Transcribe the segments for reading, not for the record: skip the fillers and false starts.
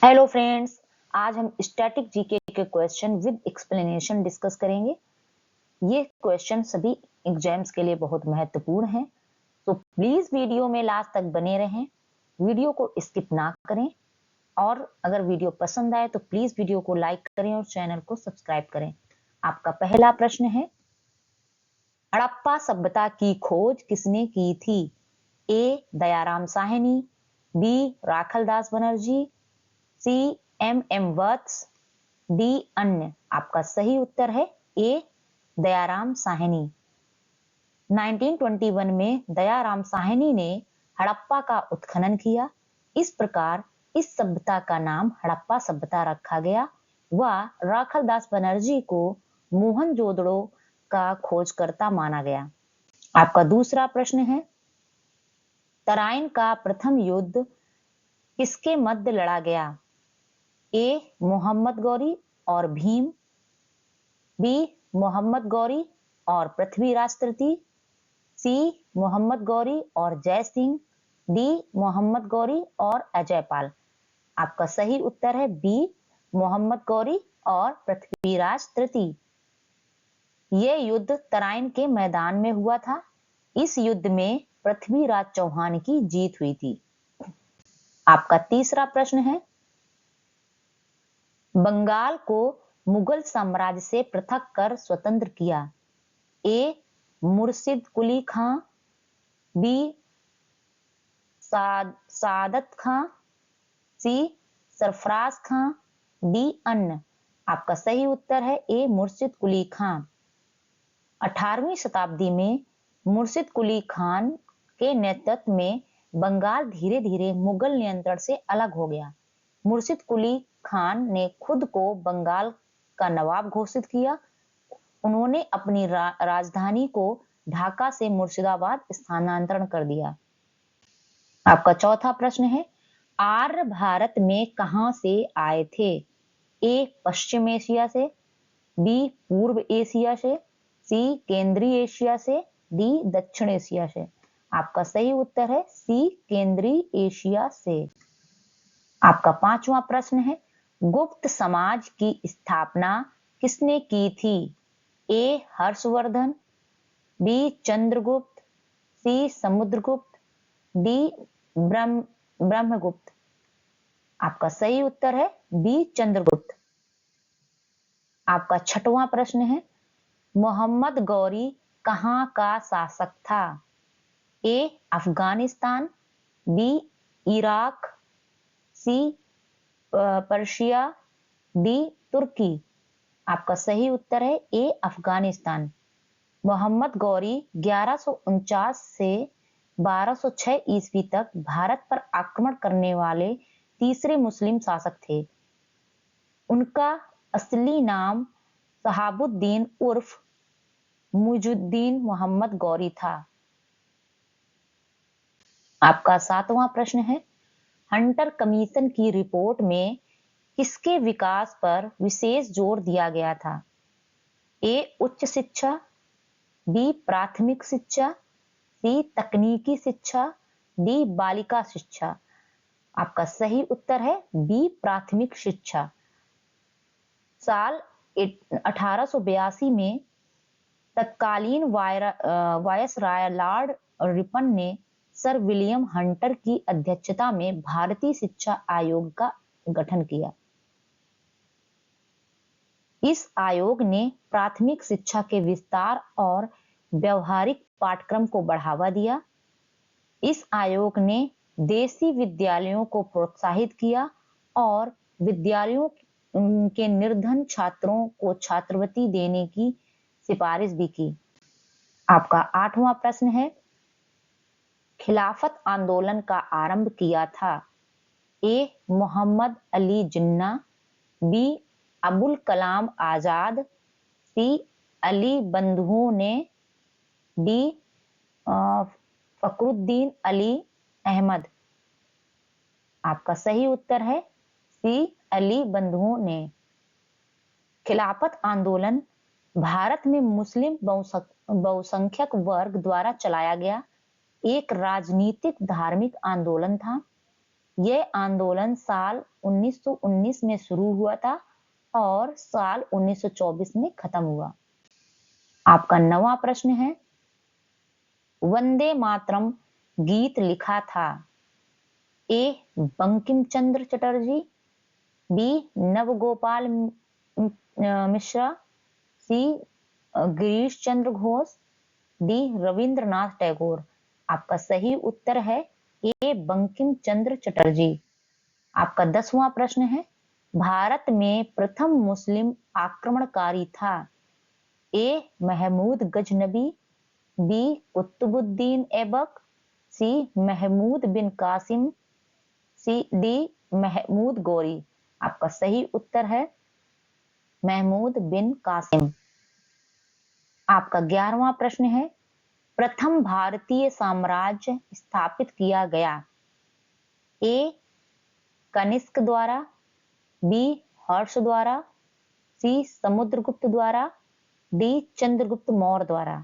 Hello friends, आज हम static GK के क्वेश्चन विद एक्सप्लेनेशन डिस्कस करेंगे। ये क्वेश्चन सभी एग्जाम्स के लिए बहुत महत्वपूर्ण हैं, तो प्लीज वीडियो में लास्ट तक बने रहें, वीडियो को स्किप ना करें और अगर वीडियो पसंद आए तो प्लीज वीडियो को लाइक करें और चैनल को सब्सक्राइब करें। आपका पहला प्रश्न है, हड़प्पा सभ्यता की खोज किसने की थी? A Dayaram Sahni, B Rakhaldas Banerjee, C M Vats, D अन्य। आपका सही उत्तर है ए दयाराम साहनी। 1921 में दयाराम साहनी ने हड़प्पा का उत्खनन किया। इस प्रकार इस सभ्यता का नाम हड़प्पा सभ्यता रखा गया। वह राखलदास बनर्जी को मोहनजोदड़ो का खोजकर्ता माना गया। आपका दूसरा प्रश्न है, तराइन का प्रथम युद्ध किसके मध्य लड़ा गया? ए मोहम्मद गौरी और भीम, बी मोहम्मद गौरी और पृथ्वीराज तृतीय, सी मोहम्मद गौरी और जय सिंह, डी मोहम्मद गौरी और अजयपाल। आपका सही उत्तर है बी मोहम्मद गौरी और पृथ्वीराज तृतीय। यह युद्ध तराइन के मैदान में हुआ था। इस युद्ध में पृथ्वीराज चौहान की जीत हुई थी। आपका तीसरा प्रश्न है, बंगाल को मुगल साम्राज्य से पृथक कर स्वतंत्र किया। ए मुर्शिद कुली खां, बी सादत खां, सी सरफराज खां, डी अन्य। आपका सही उत्तर है ए मुर्शिद कुली खां। 18वीं शताब्दी में मुर्शिद कुली खान के नेतृत्व में बंगाल धीरे धीरे मुगल नियंत्रण से अलग हो गया। मुर्शिद कुली खान ने खुद को बंगाल का नवाब घोषित किया। उन्होंने अपनी राजधानी को ढाका से मुर्शिदाबाद स्थानांतरण कर दिया। आपका चौथा प्रश्न है, आर्य भारत में कहां से आए थे? ए पश्चिम एशिया से, बी पूर्व एशिया से, सी केंद्रीय एशिया से, डी दक्षिण एशिया से। आपका सही उत्तर है सी केंद्रीय एशिया से। आपका पांचवा प्रश्न है, गुप्त समाज की स्थापना किसने की थी? ए हर्षवर्धन, बी चंद्रगुप्त, सी समुद्रगुप्त, डी ब्रह्मगुप्त। आपका सही उत्तर है बी चंद्रगुप्त। आपका छठवां प्रश्न है, मोहम्मद गौरी कहां का शासक था? ए अफगानिस्तान, बी इराक, सी पर्शिया, डी तुर्की। आपका सही उत्तर है ए अफगानिस्तान। मोहम्मद गौरी 1149 से 1206 ईस्वी तक भारत पर आक्रमण करने वाले तीसरे मुस्लिम शासक थे। उनका असली नाम शहाबुद्दीन उर्फ मुइजुद्दीन मोहम्मद गौरी था। आपका सातवां प्रश्न है, हंटर कमीशन की रिपोर्ट में किसके विकास पर विशेष जोर दिया गया था? ए उच्च शिक्षा, बी प्राथमिक शिक्षा, सी तकनीकी शिक्षा, डी बालिका शिक्षा। आपका सही उत्तर है बी प्राथमिक शिक्षा। साल 1882 में तत्कालीन वायसराय लॉर्ड रिपन ने सर विलियम हंटर की अध्यक्षता में भारतीय शिक्षा आयोग का गठन किया। इस आयोग ने प्राथमिक शिक्षा के विस्तार और व्यवहारिक पाठ्यक्रम को बढ़ावा दिया। इस आयोग ने देसी विद्यालयों को प्रोत्साहित किया और विद्यालयों के निर्धन छात्रों को छात्रवृत्ति देने की सिफारिश भी की। आपका आठवां प्रश्न है, खिलाफत आंदोलन का आरंभ किया था? ए मोहम्मद अली जिन्ना, बी अबुल कलाम आजाद, सी अली बंधुओं ने, डी फखरुद्दीन अली अहमद। आपका सही उत्तर है सी अली बंधुओं ने। खिलाफत आंदोलन भारत में मुस्लिम बहुसंख्यक वर्ग द्वारा चलाया गया एक राजनीतिक धार्मिक आंदोलन था। यह आंदोलन साल 1919 में शुरू हुआ था और साल 1924 में खत्म हुआ। आपका 9वां प्रश्न है, वंदे मातरम गीत लिखा था? ए बंकिम चंद्र चटर्जी, बी नवगोपाल मिश्रा, सी गिरीश चंद्र घोष, डी रविंद्रनाथ टैगोर। आपका सही उत्तर है ए बंकिम चंद्र चटर्जी। आपका 10वां प्रश्न है, भारत में प्रथम मुस्लिम आक्रमणकारी था? ए महमूद गजनबी, बी कुतुबुद्दीन ऐबक, सी महमूद बिन कासिम, सी डी महमूद गौरी। आपका सही उत्तर है महमूद बिन कासिम। आपका 11वां प्रश्न है, प्रथम भारतीय साम्राज्य स्थापित किया गया? ए कनिष्क द्वारा, बी हर्ष द्वारा, सी समुद्रगुप्त द्वारा, डी चंद्रगुप्त मौर्य द्वारा।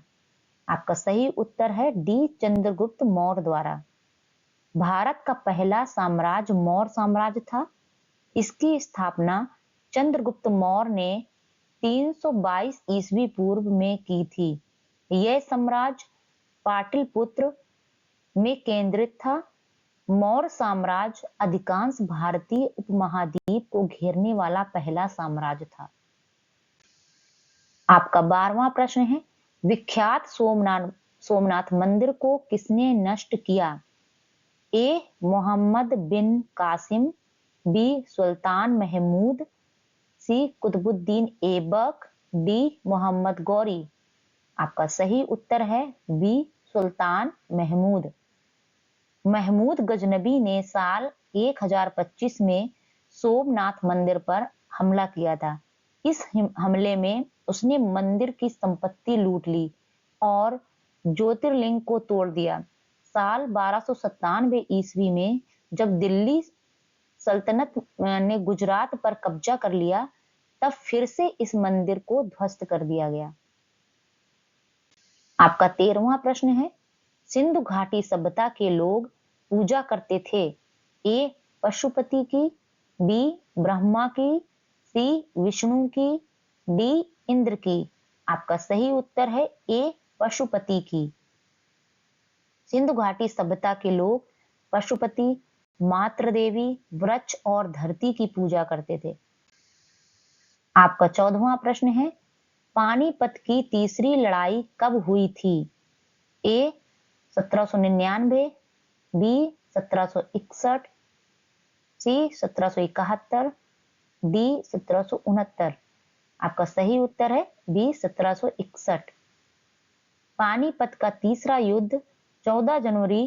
आपका सही उत्तर है डी चंद्रगुप्त मौर्य द्वारा। भारत का पहला साम्राज्य मौर्य साम्राज्य था। इसकी स्थापना चंद्रगुप्त मौर्य ने 322 ईस्वी पूर्व में की थी। यह साम्राज्य पाटलिपुत्र में केंद्रित था। मौर्य साम्राज्य अधिकांश भारतीय उपमहाद्वीप को घेरने वाला पहला साम्राज्य था। आपका 12वां प्रश्न है, विख्यात सोमनाथ मंदिर को किसने नष्ट किया? ए मोहम्मद बिन कासिम, बी सुल्तान महमूद, सी कुतुबुद्दीन ऐबक, डी मोहम्मद गौरी। आपका सही उत्तर है बी सुल्तान महमूद। महमूद गजनबी ने साल 1025 में सोमनाथ मंदिर पर हमला किया था। इस हमले में उसने मंदिर की संपत्ति लूट ली और ज्योतिर्लिंग को तोड़ दिया। साल 1297 ईस्वी में जब दिल्ली सल्तनत ने गुजरात पर कब्जा कर लिया, तब फिर से इस मंदिर को ध्वस्त कर दिया गया। आपका 13वां प्रश्न है, सिंधु घाटी सभ्यता के लोग पूजा करते थे? ए पशुपति की, बी ब्रह्मा की, सी विष्णु की, डी इंद्र की। आपका सही उत्तर है ए पशुपति की। सिंधु घाटी सभ्यता के लोग पशुपति, मातृ देवी, वृक्ष और धरती की पूजा करते थे। आपका 14वां प्रश्न है, पानीपत की तीसरी लड़ाई कब हुई थी? ए 1799, बी 1761, सी 1771, डी 1769। आपका सही उत्तर है बी 1761। पानीपत का तीसरा युद्ध 14 जनवरी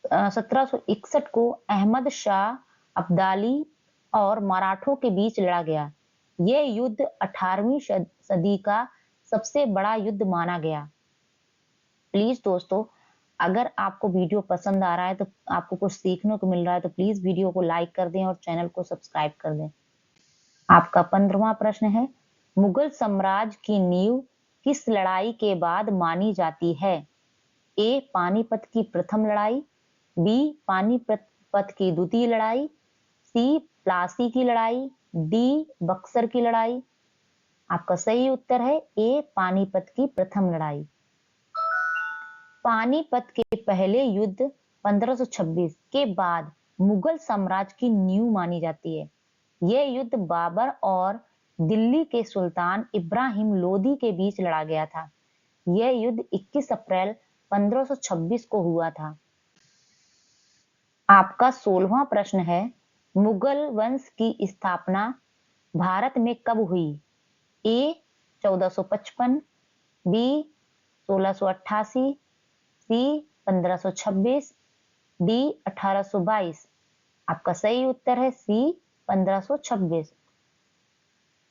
1761 को अहमद शाह अब्दाली और मराठों के बीच लड़ा गया। यह युद्ध 18वीं सदी का सबसे बड़ा युद्ध माना गया। प्लीज दोस्तों, अगर आपको वीडियो पसंद आ रहा है, तो आपको कुछ सीखने को मिल रहा है, तो प्लीज वीडियो को लाइक कर दें और चैनल को सब्सक्राइब कर दें। आपका 15वां प्रश्न है, मुगल साम्राज्य की नींव किस लड़ाई के बाद मानी जाती है? ए पानीपत की प्रथम लड़ाई, बी पानीपत की द्वितीय लड़ाई, सी प्लासी की लड़ाई, डी बक्सर की लड़ाई। आपका सही उत्तर है ए पानीपत की प्रथम लड़ाई। पानीपत के पहले युद्ध 1526 के बाद मुगल साम्राज्य की नींव मानी जाती है। यह युद्ध बाबर और दिल्ली के सुल्तान इब्राहिम लोदी के बीच लड़ा गया था। यह युद्ध 21 अप्रैल 1526 को हुआ था। आपका 16वां प्रश्न है, मुगल वंश की स्थापना भारत में कब हुई? ए 1455, बी 1688, सी 1526, डी 1822। आपका सही उत्तर है सी 1526।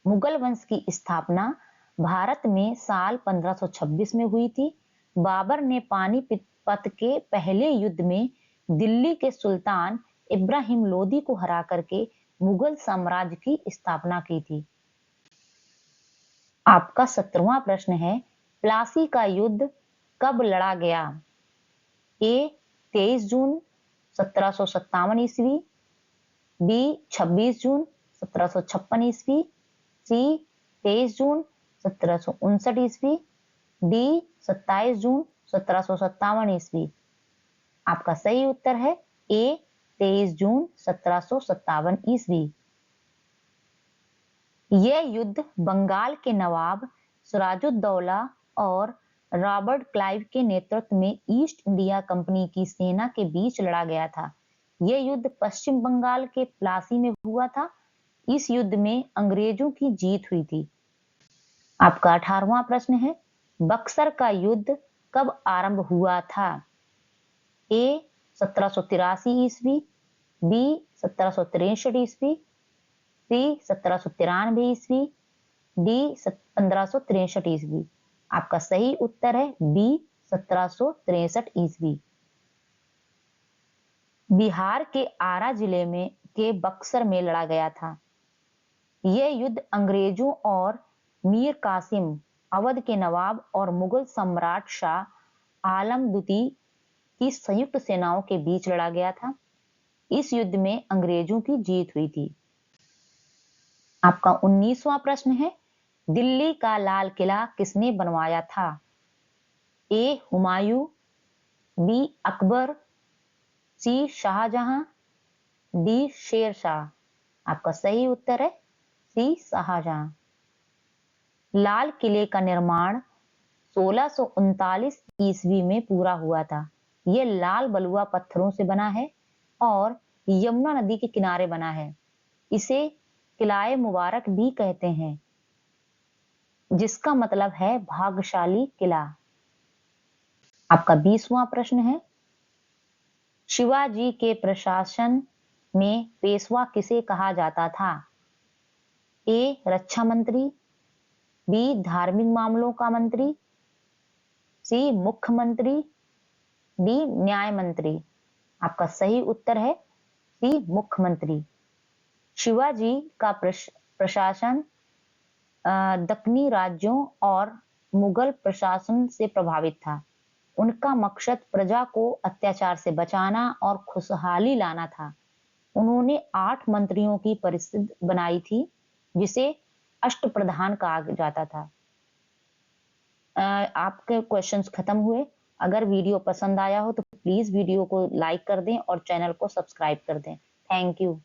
मुगल वंश की स्थापना भारत में साल 1526 में हुई थी। बाबर ने पानीपत के पहले युद्ध में दिल्ली के सुल्तान इब्राहिम लोदी को हरा करके मुगल साम्राज्य की स्थापना की थी। आपका 17वां प्रश्न है, प्लासी का युद्ध कब लड़ा गया? ए 23 जून 1757 ईस्वी, बी 26 जून 1756 ईस्वी, सी 23 जून 1759 ईस्वी, डी 27 जून 1757 ईस्वी। आपका सही उत्तर है ए 23 जून 1757 ईस्वी। यह युद्ध बंगाल के नवाब सिराजुद्दौला और रॉबर्ट क्लाइव के नेतृत्व में ईस्ट इंडिया कंपनी की सेना के बीच लड़ा गया था। यह युद्ध पश्चिम बंगाल के प्लासी में हुआ था। इस युद्ध में अंग्रेजों की जीत हुई थी। आपका 18वां प्रश्न है, बक्सर का युद्ध कब आरंभ हुआ था? ए 1783 ईस्वी, बी 1763 ईस्वी, सी 1793 ईस्वी, डी 1563 ईस्वी। आपका सही उत्तर है बी 1763 ईस्वी। बिहार के आरा जिले में के बक्सर में लड़ा गया था। यह युद्ध अंग्रेजों और मीर कासिम अवध के नवाब और मुगल सम्राट शाह आलम द्वितीय की संयुक्त सेनाओं के बीच लड़ा गया था। इस युद्ध में अंग्रेजों की जीत हुई थी। आपका 19वां प्रश्न है, दिल्ली का लाल किला किसने बनवाया था? ए हुमायूं, बी अकबर, सी शाहजहां, डी शेर शाह। आपका सही उत्तर है सी शाहजहां। लाल किले का निर्माण 1639 ईस्वी में पूरा हुआ था। यह लाल बलुआ पत्थरों से बना है और यमुना नदी के किनारे बना है। इसे किलाए मुबारक भी कहते हैं, जिसका मतलब है भाग्यशाली किला। आपका 20वां प्रश्न है, शिवाजी के प्रशासन में पेशवा किसे कहा जाता था? ए रक्षा मंत्री, बी धार्मिक मामलों का मंत्री, सी मुख्यमंत्री, डी न्याय मंत्री। आपका सही उत्तर है सी मुख्यमंत्री। शिवाजी का प्रशासन दक्कनी राज्यों और मुगल प्रशासन से प्रभावित था। उनका मकसद प्रजा को अत्याचार से बचाना और खुशहाली लाना था। उन्होंने 8 मंत्रियों की परिषद बनाई थी, जिसे अष्टप्रधान कहा जाता था। आपके क्वेश्चंस खत्म हुए। अगर वीडियो पसंद आया हो तो प्लीज वीडियो को लाइक कर दें और चैनल को सब्सक्राइब कर दें। Thank you.